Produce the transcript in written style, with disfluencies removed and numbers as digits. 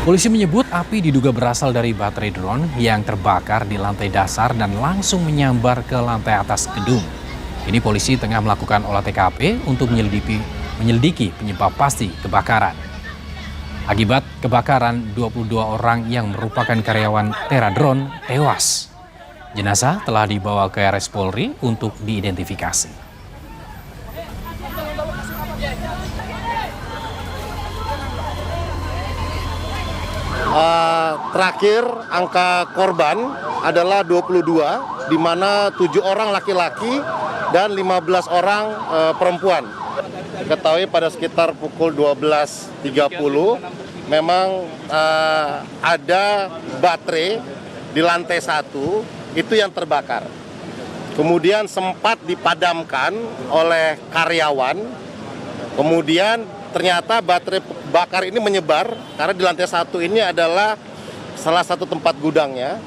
Polisi menyebut api diduga berasal dari baterai drone yang terbakar di lantai dasar dan langsung menyambar ke lantai atas gedung. Kini polisi tengah melakukan olah TKP untuk menyelidiki penyebab pasti kebakaran. Akibat kebakaran, 22 orang yang merupakan karyawan Tera Drone tewas. Jenazah telah dibawa ke RS Polri untuk diidentifikasi. Terakhir angka korban adalah 22, di mana 7 orang laki-laki dan 15 orang perempuan. Ketahui pada sekitar pukul 12.30 memang ada baterai di lantai 1 itu yang terbakar. Kemudian sempat dipadamkan oleh karyawan, kemudian ternyata baterai bakar ini menyebar karena di lantai 1 ini adalah salah satu tempat gudangnya.